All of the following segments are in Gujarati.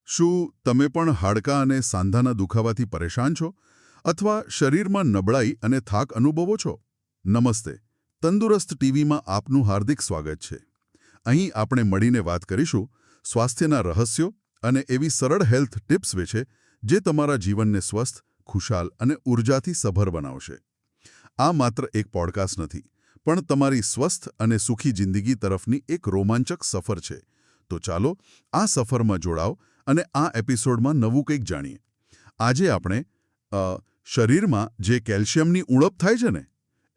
શું તમે પણ હાડકાં અને સાંધાના દુખાવાથી પરેશાન છો અથવા શરીરમાં નબળાઈ અને થાક અનુભવો છો? નમસ્તે. તંદુરસ્ત ટીવીમાં આપનું હાર્દિક સ્વાગત છે. અહીં આપણે મળીને વાત કરીશું સ્વાસ્થ્યના રહસ્યો અને એવી સરળ હેલ્થ ટિપ્સ વિશે જે તમારા જીવનને સ્વસ્થ, ખુશાલ અને ઉર્જાથી સભર બનાવશે. આ માત્ર એક પોડકાસ્ટ નથી, પણ તમારી સ્વસ્થ અને સુખી જિંદગી તરફની એક રોમાંચક સફર છે. તો ચાલો આ સફરમાં જોડાઓ અને આ એપિસોડમાં નવું કંઈક જાણીએ. આજે આપણે શરીરમાં જે કેલ્શિયમની ઉણપ થાય છે ને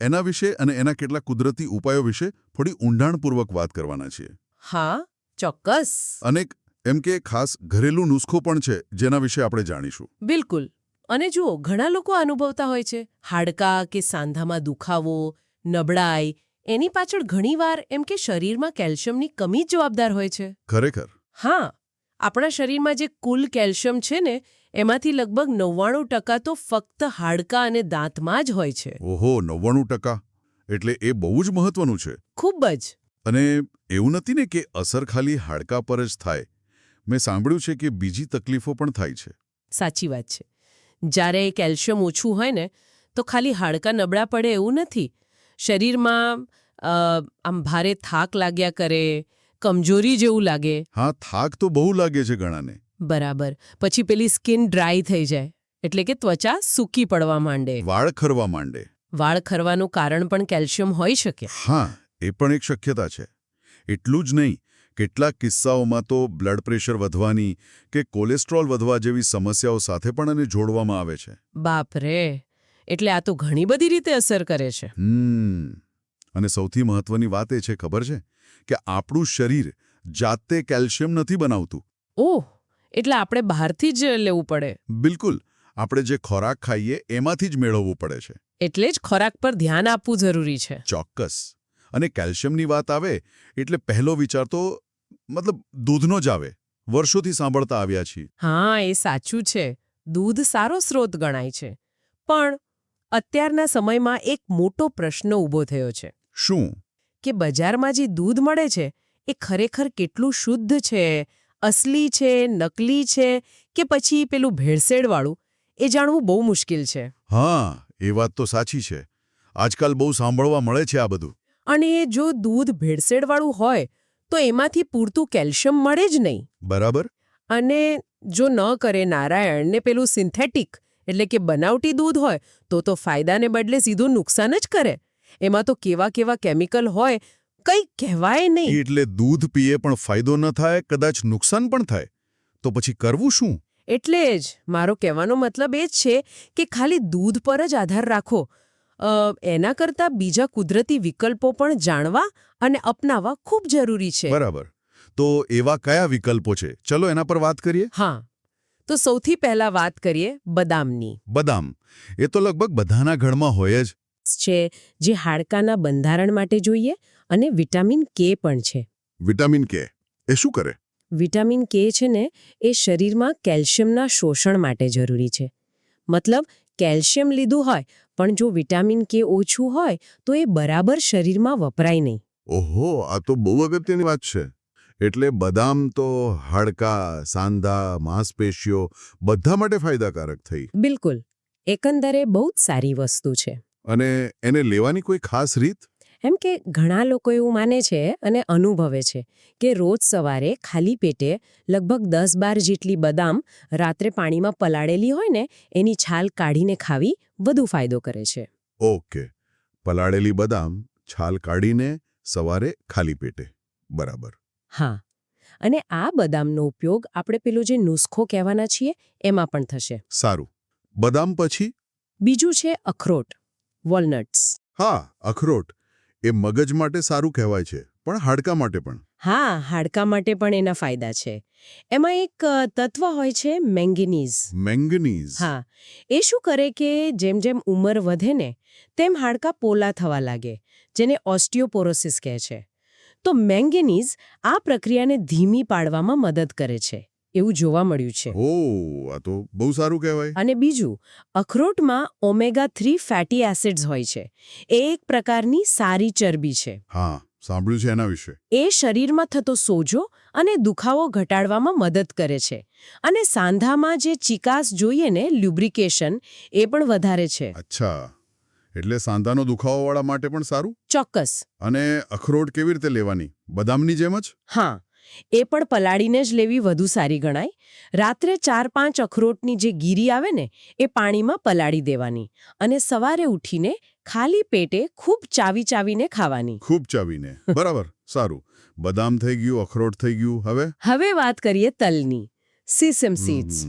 એના વિશે અને એના કેટલાક કુદરતી ઉપાયો વિશે થોડી ઊંડાણપૂર્વક વાત કરવાના છીએ. હા, ચોક્કસ. અને એમ કે ખાસ ઘરેલું નુસ્ખો પણ છે જેના વિશે આપણે જાણીશું. બિલકુલ. અને જુઓ, ઘણા લોકો અનુભવતા હોય છે હાડકાં કે સાંધામાં દુખાવો, નબળાઈ. એની પાછળ ઘણીવાર એમ કે શરીરમાં કેલ્શિયમની કમી જ જવાબદાર હોય છે. ખરેખર? હા, આપણા શરીરમાં જે કુલ કેલ્શિયમ છે ને એમાંથી લગભગ 99% તો ફક્ત હાડકાં અને દાંતમાં જ હોય છે. ઓહો, 99%! એટલે એ બહુ જ મહત્વનું છે. ખૂબ જ. અને એવું નથી ને કે અસર ખાલી હાડકાં પર જ થાય. મેં સાંભળ્યું છે કે બીજી તકલીફો પણ થાય છે. સાચી વાત છે. જ્યારે કેલ્શિયમ ઓછું હોય ને તો ખાલી હાડકાં નબળા પડે એવું નથી. શરીરમાં આમ ભારે થાક લાગ્યા કરે, કમજોરી જેવું લાગે. હા, થાક તો બહુ લાગે છે ઘણાને. બરાબર. પછી પેલી સ્કિન ડ્રાય થઈ જાય, એટલે કે ત્વચા સૂકી પડવા માંડે. વાળ ખરવા માંડે. વાળ ખરવાનું કારણ પણ કેલ્શિયમ હોઈ શકે. હા, એ પણ એક શક્યતા છે. એટલું જ નહીં, કેટલાક કિસ્સાઓમાં તો બ્લડ પ્રેશર વધવાની કે કોલેસ્ટ્રોલ વધવા જેવી સમસ્યાઓ સાથે પણ એને જોડવામાં આવે છે. બાપ રે! એટલે આ તો ઘણી બધી રીતે અસર કરે છે. અને સૌથી મહત્વની વાત એ છે, ખબર છે, કે આપણું શરીર જાતે કેલ્શિયમ નથી બનાવતું. ઓહ, એટલે આપણે બહારથી જ લેવું પડે. બિલકુલ. આપણે જે ખોરાક ખાઈએ એમાંથી જ મેળવવું પડે છે. એટલે જ ખોરાક પર ધ્યાન આપવું જરૂરી છે. ચોક્કસ. અને કેલ્શિયમની વાત આવે એટલે પહેલો વિચાર તો દૂધનો જ આવે. વર્ષોથી સાંભળતા આવ્યા છીએ. હા, એ સાચું છે. દૂધ સારો સ્રોત ગણાય છે. પણ અત્યારના સમયમાં એક મોટો પ્રશ્ન ઊભો થયો છે. શું? કે બજારમાં જે દૂધ મળે છે એ ખરેખર કેટલું શુદ્ધ છે, અસલી છે, નકલી છે કે પછી પેલું ભેળસેળવાળું, એ જાણવું બહુ મુશ્કેલ છે. હા, એ વાત તો સાચી છે. આજકાલ બહુ સાંભળવા મળે છે આ બધું. અને જો દૂધ ભેળસેળવાળું હોય તો એમાંથી પૂરતું કેલ્શિયમ મળે જ નહીં. બરાબર. અને જો ન કરે નારાયણ ને પેલું સિન્થેટિક એટલે કે બનાવટી દૂધ હોય તો ફાયદાને બદલે સીધું નુકસાન જ કરે. એમાં તો કેવા કેવા કેમિકલ હોય, કંઈ કહેવાય નહીં. એટલે દૂધ પીએ પણ ફાયદો ન થાય, કદાચ નુકસાન પણ થાય. તો પછી કરવું શું? એટલે જ મારો કહેવાનો મતલબ એ જ છે કે ખાલી દૂધ પર જ આધાર રાખો. એના કરતાં બીજા કુદરતી વિકલ્પો પણ જાણવા અને અપનાવવા ખૂબ જરૂરી છે. બરાબર. તો એવા કયા વિકલ્પો છે? ચલો એના પર વાત કરીએ. હા, તો સૌથી પહેલા વાત કરીએ બદામની. બદામ એ તો લગભગ બધાના ઘરમાં હોય જ છે, જે હાડકાના બંધારણ માટે જોઈએ, અને વિટામિન કે પણ છે. વિટામિન કે એ શું કરે? વિટામિન કે છે ને એ શરીરમાં કેલ્શિયમના શોષણ માટે જરૂરી છે. મતલબ કેલ્શિયમ લીધું હોય પણ જો વિટામિન કે ઓછું હોય તો એ બરાબર શરીરમાં વપરાય નહીં. ઓહો, આ તો બહુ અગત્યની વાત છે. એટલે બદામ તો હાડકાં, સાંધા, માંસપેશીઓ બધા માટે ફાયદાકારક થઈ. બિલકુલ. એકંદરે બહુ જ સારી વસ્તુ છે. અને એને લેવાની કોઈ ખાસ રીત? એમ કે ઘણા લોકો એવું માને છે અને અનુભવે છે કે રોજ સવારે ખાલી પેટે લગભગ 10-12 જેટલી બદામ રાત્રે પાણીમાં પલાળેલી હોય ને એની છાલ કાઢીને ખાવી વધુ ફાયદો કરે છે. ઓકે. પલાળેલી બદામ છાલ કાઢીને સવારે ખાલી પેટે. બરાબર. હા. અને આ બદામનો ઉપયોગ આપણે પેલો જે નુસ્ખો કહેવાના છીએ એમાં પણ થશે. સારું. બદામ પછી? બીજું છે અખરોટ, વોલનટ્સ. હા, અખરોટ. એ મગજ માટે સારું કહેવાય છે, પણ હાડકા માટે પણ. હા, હાડકા માટે પણ એના ફાયદા છે. એમાં એક તત્વ હોય છે મેંગેનીઝ. મેંગનીઝ? હા. એ શું કરે કે જેમ જેમ ઉંમર વધે ને તેમ હાડકા પોલા થવા લાગે, જેને ઓસ્ટિયોપોરોસિસ કહે છે. તો મેંગેનીઝ આ પ્રક્રિયાને ધીમી પાડવામાં મદદ કરે છે, એવું જોવા મળ્યું છે. ઓહ, આ તો બહુ સારું કહેવાય. અને બીજું, અખરોટમાં ઓમેગા 3 ફેટી એસિડ્સ હોય છે. એ એક પ્રકારની સારી ચરબી છે. હા, સાંભળ્યું છે એના વિશે. એ શરીરમાં થતો સોજો અને દુખાવો ઘટાડવામાં મદદ કરે છે અને સાંધામાં જે ચિકાસ જોઈએ ને લ્યુબ્રિકેશન એ પણ વધારે છે. અચ્છા, એટલે સાંધાનો દુખાવાવાળા માટે પણ સારું. ચોક્કસ. અને અખરોટ કેવી રીતે લેવાની? બદામની જેમ જ? હા, એ પણ પલાળીને જ લેવી વધુ સારી ગણાય. રાત્રે 4-5 અખરોટની જે ગીરી આવે ને એ પાણીમાં પલાળી દેવાની અને સવારે ઉઠીને ખાલી પેટે ખૂબ ચાવીને ખાવાની. ખૂબ ચાવીને. બરાબર, સારું. બદામ થઈ ગયું, અખરોટ થઈ ગયું. હવે વાત કરીએ તલની. Sesame seeds.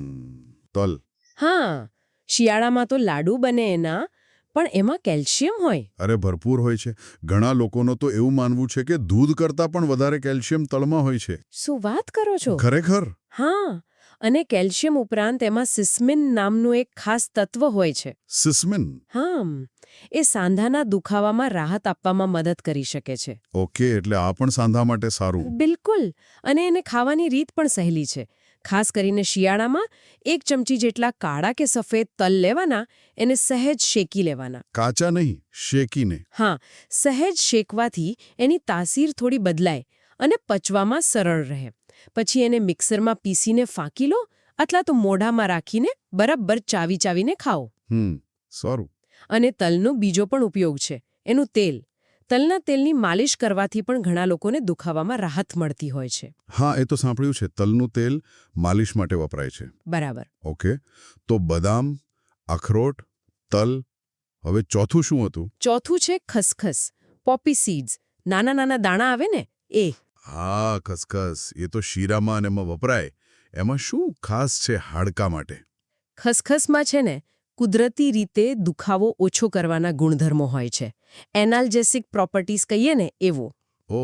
તલ. હા, શિયાળામાં તો લાડુ બને એના, પણ એમાં કેલ્શિયમ હોય. અરે ભરપૂર હોય છે. ઘણા લોકોનો તો એવું માનવું છે કે દૂધ કરતાં પણ વધારે કેલ્શિયમ તલમાં હોય છે. શું વાત કરો છો? ખરેખર? હા, અને કેલ્શિયમ ઉપરાંત એમાં સિસ્મિન નામનું એક ખાસ તત્વ હોય છે. સિસ્મિન? હા, એ સાંધાના દુખાવામાં રાહત આપવામાં મદદ કરી શકે છે. ઓકે, એટલે આ પણ સાંધા માટે સારું. બિલકુલ. અને એને ખાવાની રીત પણ સહેલી છે. ખાસ કરીને શિયાળામાં 1 ચમચી જેટલા કાળા કે સફેદ તલ લેવાના, એને સહેજ શેકી લેવાના. કાચા નહીં, શેકીને. હા, સહેજ શેકવાથી એની તાસીર થોડી બદલાય અને પચવામાં સરળ રહે. પછી એને મિક્સરમાં પીસીને ફાંકી લો અથવા તો મોઢામાં રાખીને બરાબર ચાવીને ખાઓ. સારું. અને તલનો બીજો પણ ઉપયોગ છે, એનું તેલ. તલના તેલની માલિશ કરવાથી પણ ઘણા લોકોને દુખાવામાં રાહત મળતી હોય છે. હા, એ તો સાંભળ્યું છે. તલનું તેલ માલિશ માટે વપરાય છે. બરાબર. ઓકે, તો બદામ, અખરોટ, તલ. હવે ચોથું શું હતું? ચોથું છે ખસખસ, પોપી સીડ્સ. નાના દાણા આવે ને એ. હા, ખસખસ. એ તો શીરામાં અને એમાં વપરાય. એમાં શું ખાસ છે હાડકા માટે? ખસખસમાં છે ને કુદરતી રીતે દુખાવો ઓછો કરવાના ગુણધર્મો હોય છે. એનાલ્જેસિક પ્રોપર્ટીઝ કહીએ ને એવો. ઓ,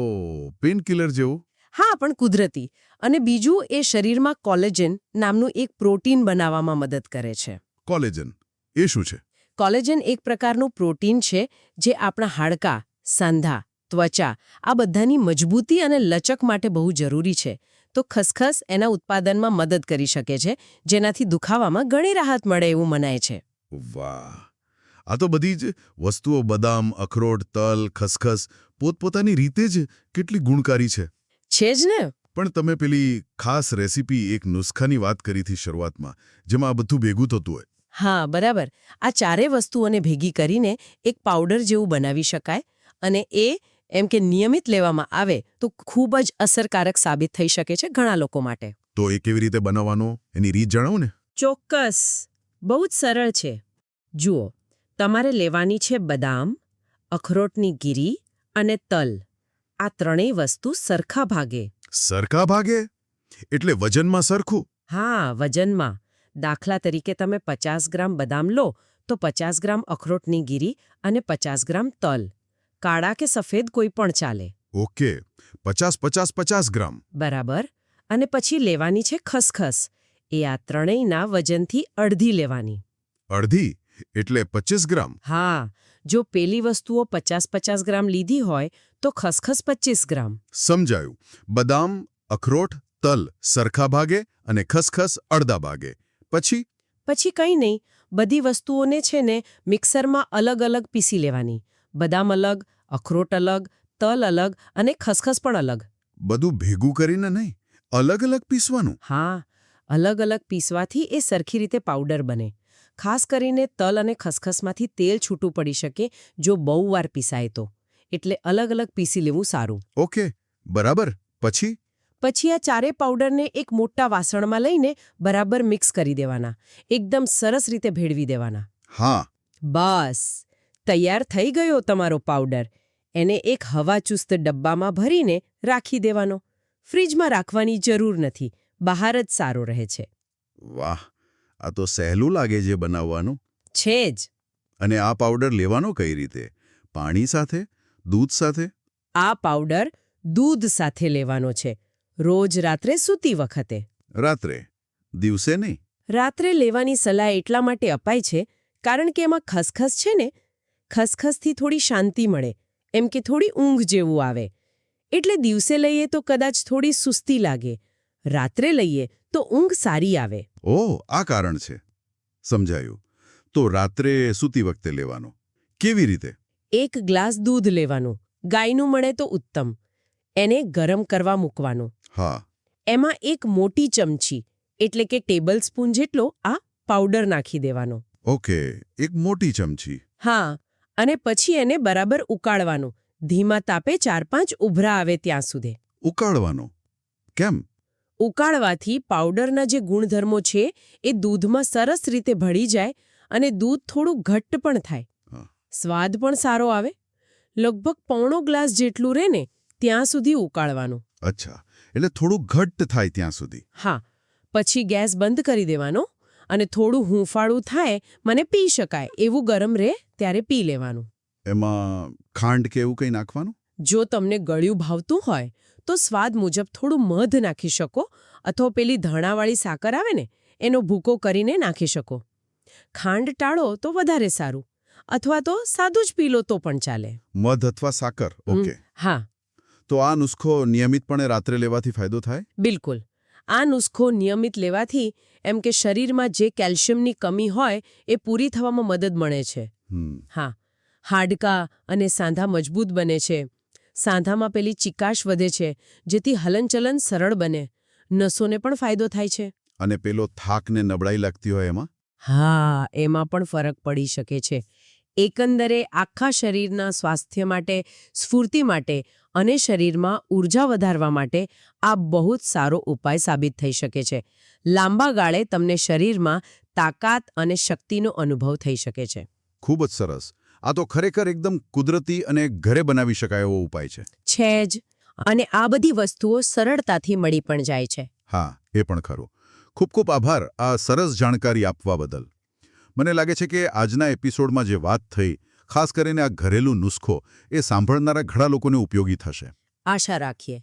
પેનકિલર જેવું? હા, પણ કુદરતી. અને બીજું, એ શરીરમાં કોલેજન નામનું એક પ્રોટીન બનાવવામાં મદદ કરે છે. કોલેજન? એ શું છે? કોલેજન એક પ્રકારનું પ્રોટીન છે જે આપણા હાડકાં, સાંધા, ત્વચા આ બધાની મજબૂતી અને લચક માટે બહુ જરૂરી છે. તો ખસખસ એના ઉત્પાદનમાં મદદ કરી શકે છે, જેનાથી દુખાવામાં ઘણી રાહત મળે એવું મનાય છે. વાહ! આ તો બધી જ વસ્તુઓ, બદામ, અખરોટ, તલ, ખસખસ, પોતપોતાની રીતે જ કેટલી ગુણકારી છે. છે જ ને? પણ તમે પેલી ખાસ રેસીપી, એક નુસ્ખાની વાત કરી હતી શરૂઆતમાં, જેમાં આ બધું ભેગું થતું હોય. હા, બરાબર. આ ચારે વસ્તુઓને ભેગી કરીને એક પાવડર જેવું બનાવી શકાય અને એ એમ કે નિયમિત લેવામાં આવે તો ખૂબ જ અસરકારક સાબિત થઈ શકે છે ઘણા લોકો માટે. તો એ કેવી રીતે બનાવવાનો, એની રીત જણાવો ને. ચોક્કસ. બહુ જ સરળ છે. જુઓ, તમારે લેવાની છે બદામ, અખરોટની ગીરી અને તલ. આ ત્રણેય વસ્તુ સરખા ભાગે. સરખા ભાગે? એટલે વજનમાં સરખું? હા, વજનમાં. દાખલા તરીકે તમે 50 ગ્રામ બદામ લો તો 50 ગ્રામ અખરોટની ગીરી અને 50 ગ્રામ તલ. કાળા કે સફેદ કોઈ પણ ચાલે. ઓકે, 50-50-50 ગ્રામ. બરાબર. અને પછી લેવાની છે ખસખસ. એ આ ત્રણેયના વજનથી અડધી લેવાની. અડધી? એટલે 25 ગ્રામ? હા, જો પેલી વસ્તુઓ 50-50 ગ્રામ લીધી હોય તો ખસખસ 25 ગ્રામ. સમજાયું. બદામ, અખરોટ, તલ સરખા ભાગે અને ખસખસ અડધા ભાગે. પછી કંઈ નહીં, બધી વસ્તુઓને છે ને મિક્સરમાં અલગ પીસી લેવાની. બદામ અલગ, અખરોટ અલગ, તલ અલગ અને ખસખસ પણ અલગ. બધું ભેગું કરીને નહીં, અલગ પીસવાનું? હા, અલગ પીસવાથી એ સરખી રીતે પાવડર બને. ખાસ કરીને તલ અને ખસખસમાંથી તેલ છૂટું પડી શકે જો બહુ વાર પીસાય તો. એટલે અલગ પીસી લેવું સારું. ઓકે, બરાબર. પછી આ ચારે પાવડરને એક મોટા વાસણમાં લઈને બરાબર મિક્સ કરી દેવાના. એકદમ સરસ રીતે ભેળવી દેવાના. હા. બસ, તૈયાર થઈ ગયો તમારો પાવડર. એને એક હવાચુસ્ત ડબ્બામાં ભરીને રાખી દેવાનો. ફ્રીજમાં રાખવાની જરૂર નથી, બહાર જ સારો રહે છે. વાહ, આ તો સહેલું લાગે છે બનાવવાનું. છે જ. અને આ પાવડર લેવાનો કઈ રીતે? પાણી સાથે? દૂધ સાથે? આ પાવડર દૂધ સાથે લેવાનો છે. રોજ રાત્રે સૂતી વખતે. રાત્રે? દિવસે નહીં? રાત્રે લેવાની સલાહ એટલા માટે અપાય છે કારણ કે એમાં ખસખસ છે ને, ખસખસથી થોડી શાંતિ મળે, એમ કે થોડી ઊંઘ જેવું આવે. એટલે દિવસે લઈએ તો કદાચ થોડી સુસ્તી લાગે, રાત્રે લઈએ તો ઊંઘ સારી આવે. ઓહ, આ કારણ છે. સમજાયું. તો રાત્રે સૂતી વખતે લેવાનો. કેવી રીતે? 1 ગ્લાસ દૂધ લેવાનું. ગાયનું મળે તો ઉત્તમ. એને ગરમ કરવા મૂકવાનું. હા. એમાં એક મોટી ચમચી એટલે કે ટેબલ સ્પૂન જેટલો આ પાવડર નાખી દેવાનો. ઓકે, એક મોટી ચમચી. હા, અને પછી એને બરાબર ઉકાળવાનું. ધીમા તાપે 4-5 ઉભરા આવે ત્યાં સુધી. ઉકાળવાનો. કેમ? ઉકાળવાથી પાવડરના જે ગુણધર્મો છે એ દૂધમાં સરસ રીતે ભળી જાય અને દૂધ થોડું ઘટ્ટ પણ થાય. હા. સ્વાદ પણ સારો આવે. લગભગ પોણો ગ્લાસ જેટલું રહે ને ત્યાં સુધી ઉકાળવાનું. અચ્છા, એટલે થોડું ઘટ્ટ થાય ત્યાં સુધી. હા, પછી ગેસ બંધ કરી દેવાનો અને થોડું હૂંફાળું થાય મને પી શકાય એવું ગરમ રહે ત્યારે પી લેવાનું. એમાં ખાંડ કે એવું કંઈ નાખવાનું? જો તમને ગળ્યું ભાવતું હોય તો સ્વાદ મુજબ થોડું મધ નાખી શકો અથવા પેલી ધાણાવાળી સાકર આવે ને એનો ભૂકો કરીને નાખી શકો. ખાંડ ટાળો તો વધારે સારું, અથવા તો સાદું જ પી લો તો પણ ચાલે. મધ અથવા સાકર. ઓકે. હા, તો આ નુસ્ખો નિયમિતપણે રાત્રે લેવાથી ફાયદો થાય? બિલકુલ. આ નુસ્ખો નિયમિત લેવાથી એમ કે શરીરમાં જે કેલ્શિયમની કમી હોય એ પૂરી થવામાં મદદ મળે છે. હા, હાડકાં અને સાંધા મજબૂત બને છે. સાંધામાં પેલી ચિકાશ વધે છે, જેથી હલનચલન સરળ બને. નસોને પણ ફાયદો થાય છે. અને પેલો થાક ને નબળાઈ લાગતી હોય એમાં? હા, એમાં પણ ફરક પડી શકે છે. એકંદરે આખા શરીરના સ્વાસ્થ્ય માટે, સ્ફૂર્તિ માટે અને શરીરમાં ઊર્જા વધારવા માટે આ બહુ જ સારો ઉપાય સાબિત થઈ શકે છે. લાંબા ગાળે તમને શરીરમાં તાકાત અને શક્તિનો અનુભવ થઈ શકે છે. ખૂબ જ સરસ. આ તો ખરેખર એકદમ કુદરતી અને ઘરે બનાવી શકાય એવો ઉપાય છે. છે જ. અને આ બધી વસ્તુઓ સરળતાથી મળી પણ જાય છે. હા, એ પણ ખરું. ખૂબ ખૂબ આભાર આ સરસ જાણકારી આપવા બદલ. મને લાગે છે કે આજના એપિસોડમાં જે વાત થઈ, ખાસ કરીને આ ઘરેલું નુસ્ખો, એ સાંભળનારા ઘણા લોકોને ઉપયોગી થશે. આશા રાખીએ.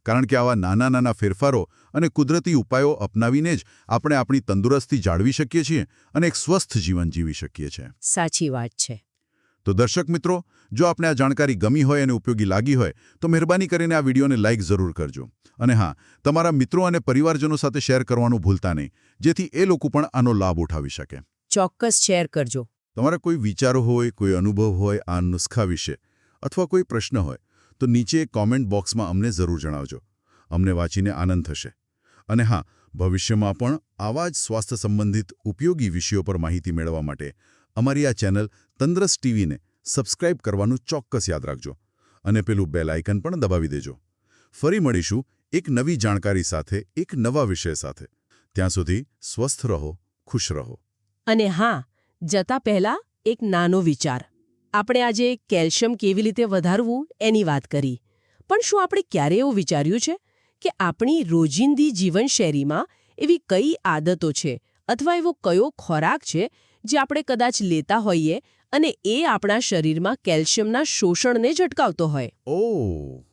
કારણ કે આવા નાના નાના ફેરફારો અને કુદરતી ઉપાયો અપનાવીને જ આપણે આપણી તંદુરસ્તી જાળવી શકીએ છીએ અને એક સ્વસ્થ જીવન જીવી શકીએ છીએ. સાચી વાત છે. તો દર્શક મિત્રો, જો આપને આ જાણકારી ગમી હોય અને ઉપયોગી લાગી હોય તો મહેરબાની કરીને આ વિડીયોને લાઇક જરૂર કરજો. અને હા, તમારા મિત્રો અને પરિવારજનો સાથે શેર કરવાનું ભૂલતા નહીં, જેથી એ લોકો પણ આનો લાભ ઉઠાવી શકે. ચોક્કસ શેર કરજો. તમારા કોઈ વિચારો હોય, કોઈ અનુભવ હોય આ નુસ્ખા વિશે, અથવા કોઈ પ્રશ્ન હોય તો નીચે કોમેન્ટ બોક્સમાં અમને જરૂર જણાવજો. અમને વાંચીને આનંદ થશે. અને હા, ભવિષ્યમાં પણ આવા જ સ્વાસ્થ્ય સંબંધિત ઉપયોગી વિષયો પર માહિતી મેળવવા માટે અમારી આ ચેનલ તંદુરસ્ત ટીવીને સબસ્ક્રાઇબ કરવાનું ચોક્કસ યાદ રાખજો. અને પેલું બેલ આઇકન પણ દબાવી દેજો. ફરી મળીશું એક નવી જાણકારી સાથે, એક નવા વિષય સાથે. ત્યાં સુધી સ્વસ્થ રહો, ખુશ રહો. અને હા, જતા પહેલા એક નાનો વિચાર. આપણે આજે કેલ્શિયમ કેવી રીતે વધારવું એની વાત કરી. પણ શું આપણે ક્યારે એવું વિચાર્યું છે કે આપણી રોજિંદી જીવનશૈલીમાં એવી કઈ આદતો છે અથવા એવો કયો ખોરાક છે જે આપણે કદાચ લેતા હોઈએ અને એ આપણા શરીરમાં કેલ્શિયમના શોષણને જ અટકાવતો હોય? ઓહ,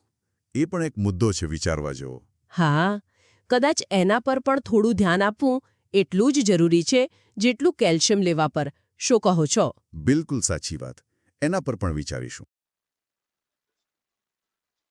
એ પણ એક મુદ્દો છે વિચારવા જેવો. હા, કદાચ એના પર પણ થોડું ધ્યાન આપવું એટલું જ જરૂરી છે જેટલું કેલ્શિયમ લેવા પર. શું કહો છો? બિલકુલ સાચી વાત. એના પર પણ વિચારીશું.